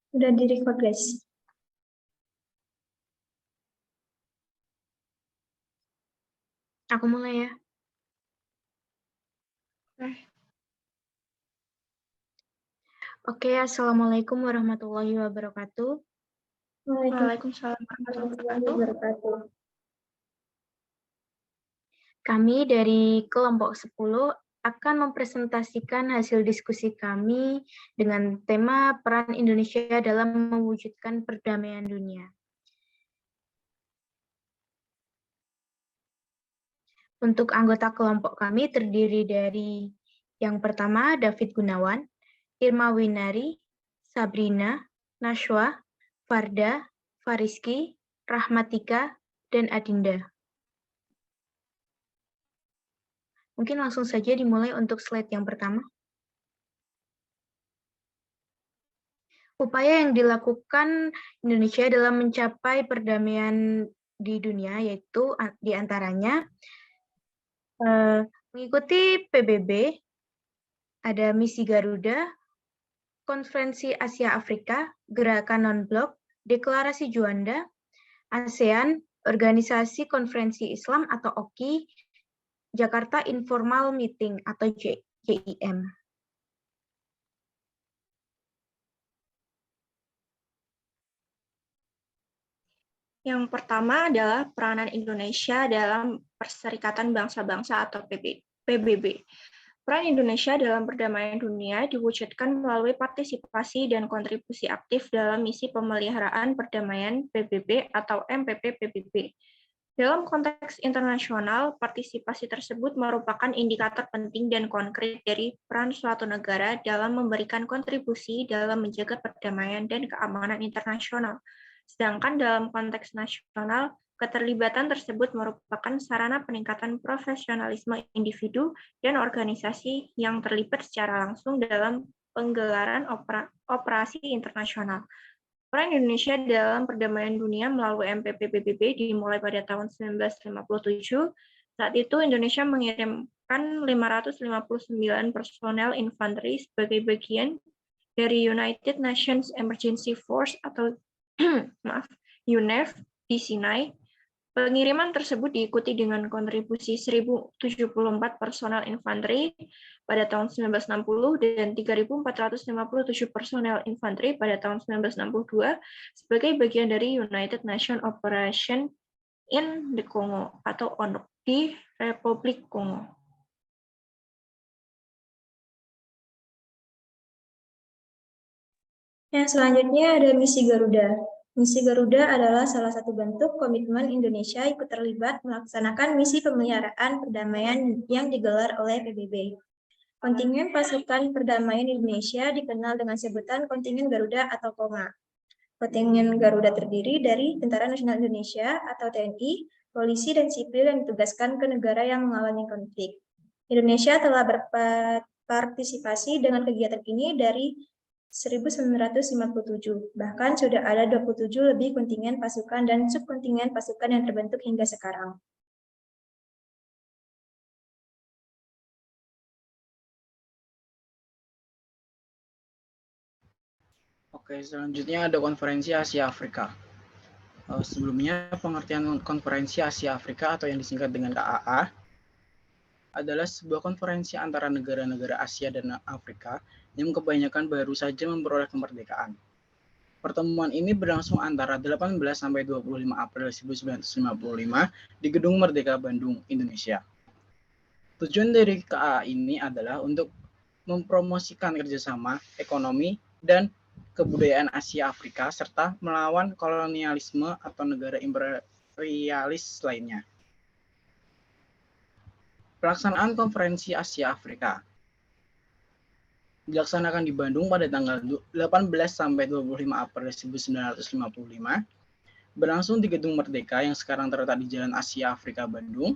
Udah di-record, guys. Aku mulai ya. Oke, Assalamualaikum warahmatullahi wabarakatuh. Waalaikumsalam warahmatullahi wabarakatuh. Kami dari kelompok 10 akan mempresentasikan hasil diskusi kami dengan tema peran Indonesia dalam mewujudkan perdamaian dunia. Untuk anggota kelompok kami terdiri dari yang pertama David Gunawan, Irma Winari, Sabrina, Nashwa, Farda, Fariski, Rahmatika, dan Adinda. Mungkin langsung saja dimulai untuk slide yang pertama. Upaya yang dilakukan Indonesia dalam mencapai perdamaian di dunia yaitu diantaranya mengikuti PBB, ada misi Garuda, Konferensi Asia Afrika, Gerakan Non-Blok, Deklarasi Juanda, ASEAN, Organisasi Konferensi Islam atau OKI, Jakarta Informal Meeting atau JIM. Yang pertama adalah peranan Indonesia dalam Perserikatan Bangsa-Bangsa atau PBB. Peran Indonesia dalam perdamaian dunia diwujudkan melalui partisipasi dan kontribusi aktif dalam misi pemeliharaan perdamaian PBB atau MPP-PBB. Dalam konteks internasional, partisipasi tersebut merupakan indikator penting dan konkret dari peran suatu negara dalam memberikan kontribusi dalam menjaga perdamaian dan keamanan internasional. Sedangkan dalam konteks nasional, keterlibatan tersebut merupakan sarana peningkatan profesionalisme individu dan organisasi yang terlibat secara langsung dalam penggelaran operasi internasional. Peran Indonesia dalam perdamaian dunia melalui MPP-PBB dimulai pada tahun 1957. Saat itu Indonesia mengirimkan 559 personel infanteri sebagai bagian dari United Nations Emergency Force atau UNEF di Sinai. Pengiriman tersebut diikuti dengan kontribusi 1.074 personel infanteri pada tahun 1960 dan 3.457 personel infanteri pada tahun 1962 sebagai bagian dari United Nations Operation in the Congo atau ONUC di Republik Kongo. Yang selanjutnya ada misi Garuda. Misi Garuda adalah salah satu bentuk komitmen Indonesia ikut terlibat melaksanakan misi pemeliharaan perdamaian yang digelar oleh PBB. Kontingen pasukan perdamaian Indonesia dikenal dengan sebutan kontingen Garuda atau KOMA. Kontingen Garuda terdiri dari Tentara Nasional Indonesia atau TNI, polisi dan sipil yang ditugaskan ke negara yang mengalami konflik. Indonesia telah berpartisipasi dengan kegiatan ini dari 1957. Bahkan sudah ada 27 lebih kontingen pasukan dan subkontingen pasukan yang terbentuk hingga sekarang. Oke, selanjutnya ada Konferensi Asia Afrika. Sebelumnya, pengertian Konferensi Asia Afrika atau yang disingkat dengan KAA adalah sebuah konferensi antara negara-negara Asia dan Afrika yang kebanyakan baru saja memperoleh kemerdekaan. Pertemuan ini berlangsung antara 18 sampai 25 April 1955 di Gedung Merdeka Bandung, Indonesia. Tujuan dari KAA ini adalah untuk mempromosikan kerjasama ekonomi dan kebudayaan Asia Afrika serta melawan kolonialisme atau negara imperialis lainnya. Pelaksanaan Konferensi Asia Afrika dilaksanakan di Bandung pada tanggal 18 sampai 25 April 1955, berlangsung di Gedung Merdeka yang sekarang terletak di Jalan Asia Afrika Bandung,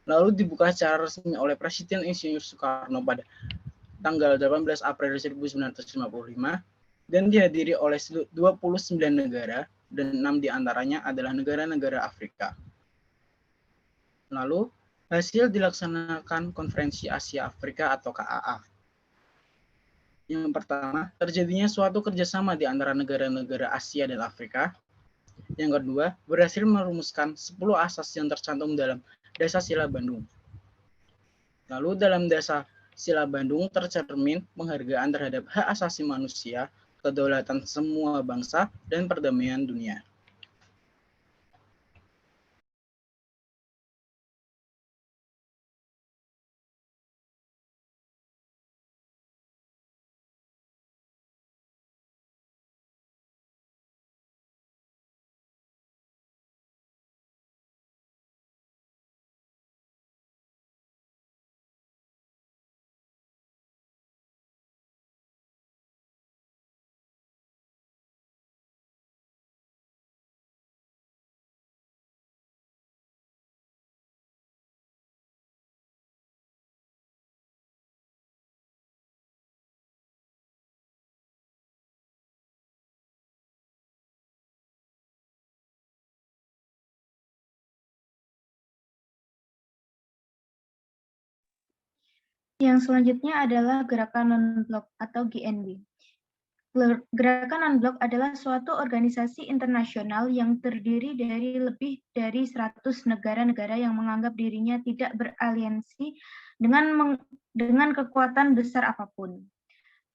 lalu dibuka secara resmi oleh Presiden Insinyur Soekarno pada tanggal 18 April 1955 dan dihadiri oleh 29 negara dan 6 diantaranya adalah negara-negara Afrika. Lalu, hasil dilaksanakan Konferensi Asia Afrika atau KAA. Yang pertama, terjadinya suatu kerjasama di antara negara-negara Asia dan Afrika. Yang kedua, berhasil merumuskan 10 asas yang tercantum dalam Dasar Sila Bandung. Lalu dalam Dasar Sila Bandung tercermin penghargaan terhadap hak asasi manusia, kedaulatan semua bangsa, dan perdamaian dunia. Yang selanjutnya adalah gerakan non-blok atau GNB. Gerakan non-blok adalah suatu organisasi internasional yang terdiri dari lebih dari 100 negara-negara yang menganggap dirinya tidak beraliansi dengan kekuatan besar apapun.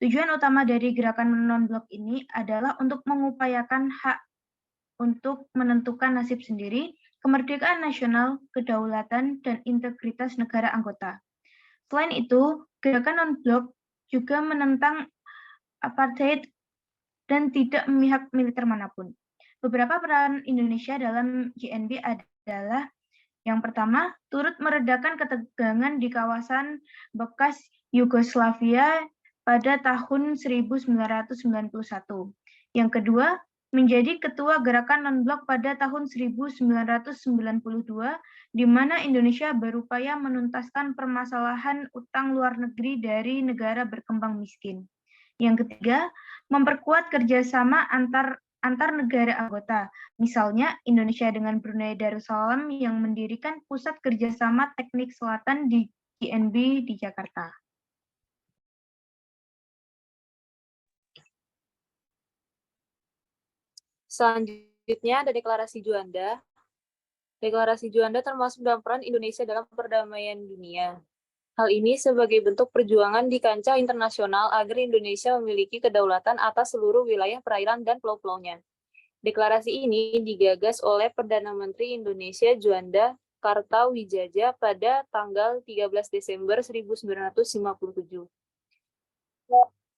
Tujuan utama dari gerakan non-blok ini adalah untuk mengupayakan hak untuk menentukan nasib sendiri, kemerdekaan nasional, kedaulatan, dan integritas negara anggota. Selain itu, gerakan non-blok juga menentang apartheid dan tidak memihak militer manapun. Beberapa peran Indonesia dalam GNB adalah yang pertama, turut meredakan ketegangan di kawasan bekas Yugoslavia pada tahun 1991. Yang kedua, menjadi ketua gerakan non-blok pada tahun 1992, di mana Indonesia berupaya menuntaskan permasalahan utang luar negeri dari negara berkembang miskin. Yang ketiga, memperkuat kerjasama antar negara anggota. Misalnya, Indonesia dengan Brunei Darussalam yang mendirikan Pusat Kerjasama Teknik Selatan di GNB di Jakarta. Selanjutnya ada Deklarasi Juanda. Deklarasi Juanda termasuk dalam peran Indonesia dalam perdamaian dunia. Hal ini sebagai bentuk perjuangan di kancah internasional agar Indonesia memiliki kedaulatan atas seluruh wilayah perairan dan pulau-pulaunya. Deklarasi ini digagas oleh Perdana Menteri Indonesia Juanda Kartawijaya pada tanggal 13 Desember 1957.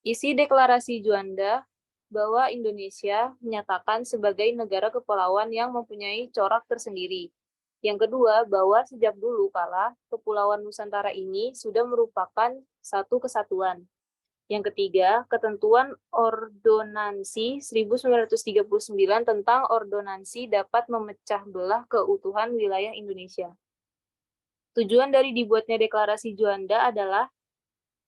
Isi Deklarasi Juanda bahwa Indonesia menyatakan sebagai negara kepulauan yang mempunyai corak tersendiri. Yang kedua, bahwa sejak dulu kala Kepulauan Nusantara ini sudah merupakan satu kesatuan. Yang ketiga, ketentuan Ordonansi 1939 tentang ordonansi dapat memecah belah keutuhan wilayah Indonesia. Tujuan dari dibuatnya Deklarasi Juanda adalah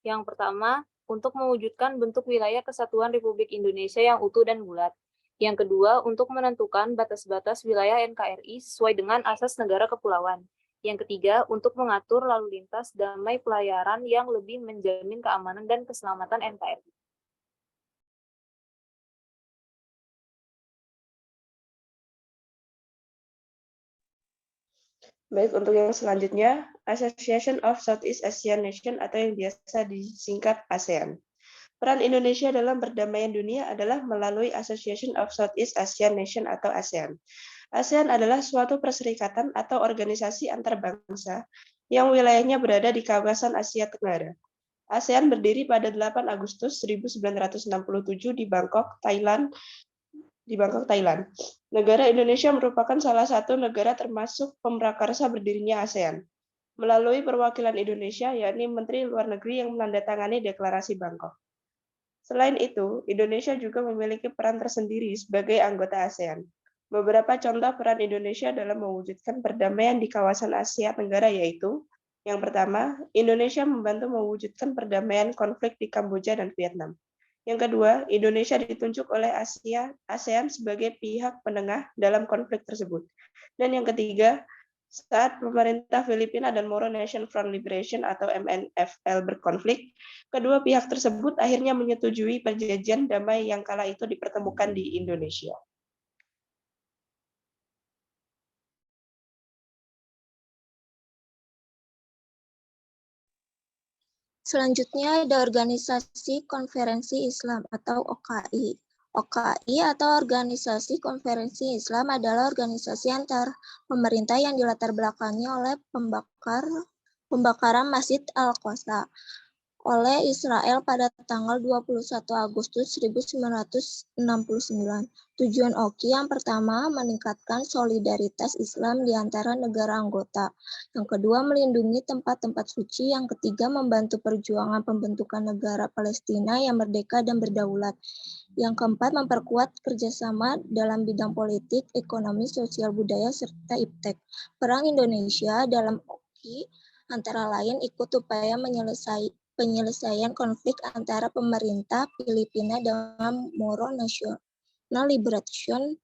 yang pertama, untuk mewujudkan bentuk wilayah kesatuan Republik Indonesia yang utuh dan bulat. Yang kedua, untuk menentukan batas-batas wilayah NKRI sesuai dengan asas negara kepulauan. Yang ketiga, untuk mengatur lalu lintas damai pelayaran yang lebih menjamin keamanan dan keselamatan NKRI. Baik, untuk yang selanjutnya, Association of Southeast Asian Nations atau yang biasa disingkat ASEAN. Peran Indonesia dalam perdamaian dunia adalah melalui Association of Southeast Asian Nations atau ASEAN. ASEAN adalah suatu perserikatan atau organisasi antar bangsa yang wilayahnya berada di kawasan Asia Tenggara. ASEAN berdiri pada 8 Agustus 1967 di Bangkok, Thailand. Negara Indonesia merupakan salah satu negara termasuk pemrakarsa berdirinya ASEAN. Melalui perwakilan Indonesia, yakni Menteri Luar Negeri yang menandatangani Deklarasi Bangkok. Selain itu, Indonesia juga memiliki peran tersendiri sebagai anggota ASEAN. Beberapa contoh peran Indonesia dalam mewujudkan perdamaian di kawasan Asia Tenggara yaitu, yang pertama, Indonesia membantu mewujudkan perdamaian konflik di Kamboja dan Vietnam. Yang kedua, Indonesia ditunjuk oleh ASEAN sebagai pihak penengah dalam konflik tersebut. Dan yang ketiga, Saat pemerintah Filipina dan Moro Nation Front Liberation atau MNFL berkonflik, kedua pihak tersebut akhirnya menyetujui perjanjian damai yang kala itu dipertemukan di Indonesia. Selanjutnya ada Organisasi Konferensi Islam atau OKI. OKI atau Organisasi Konferensi Islam adalah organisasi antar pemerintah yang dilatar belakangi oleh pembakaran Masjid Al-Aqsa oleh Israel pada tanggal 21 Agustus 1969. Tujuan OKI yang pertama, meningkatkan solidaritas Islam di antara negara anggota. Yang kedua, melindungi tempat-tempat suci. Yang ketiga, membantu perjuangan pembentukan negara Palestina yang merdeka dan berdaulat. Yang keempat, memperkuat kerjasama dalam bidang politik, ekonomi, sosial, budaya, serta iptek. Perang Indonesia dalam OKI antara lain ikut upaya penyelesaian konflik antara pemerintah Filipina dengan Moro National Liberation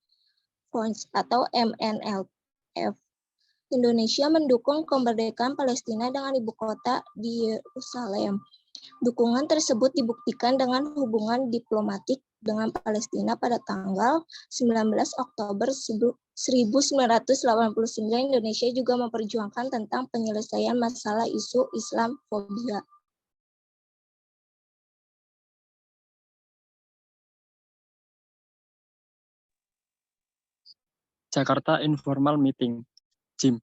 Front atau MNLF. Indonesia mendukung kemerdekaan Palestina dengan ibu kota di Yerusalem. Dukungan tersebut dibuktikan dengan hubungan diplomatik dengan Palestina pada tanggal 19 Oktober 1989. Indonesia juga memperjuangkan tentang penyelesaian masalah isu Islamofobia. Jakarta Informal Meeting, JIM.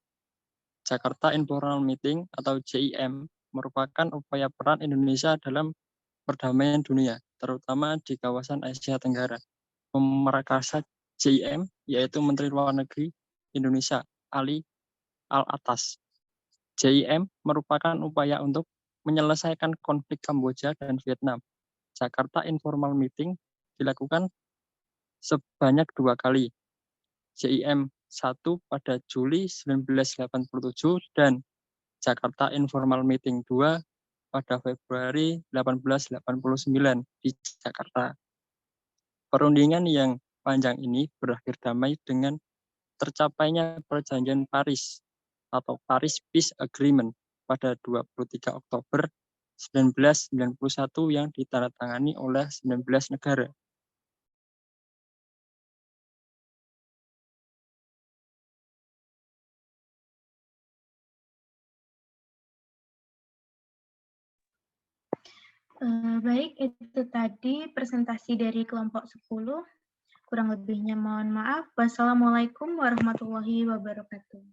Jakarta Informal Meeting atau JIM merupakan upaya peran Indonesia dalam perdamaian dunia, terutama di kawasan Asia Tenggara. Pemerakarsa JIM yaitu Menteri Luar Negeri Indonesia, Ali Al-Atas. JIM merupakan upaya untuk menyelesaikan konflik Kamboja dan Vietnam. Jakarta Informal Meeting dilakukan sebanyak 2 kali. JIM 1 pada Juli 1987 dan Jakarta Informal Meeting 2 pada Februari 1889 di Jakarta. Perundingan yang panjang ini berakhir damai dengan tercapainya Perjanjian Paris atau Paris Peace Agreement pada 23 Oktober 1991 yang ditandatangani oleh 19 negara. Baik, itu tadi presentasi dari kelompok 10. Kurang lebihnya mohon maaf. Wassalamualaikum warahmatullahi wabarakatuh.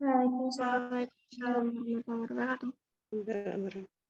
Waalaikumsalam warahmatullahi wabarakatuh.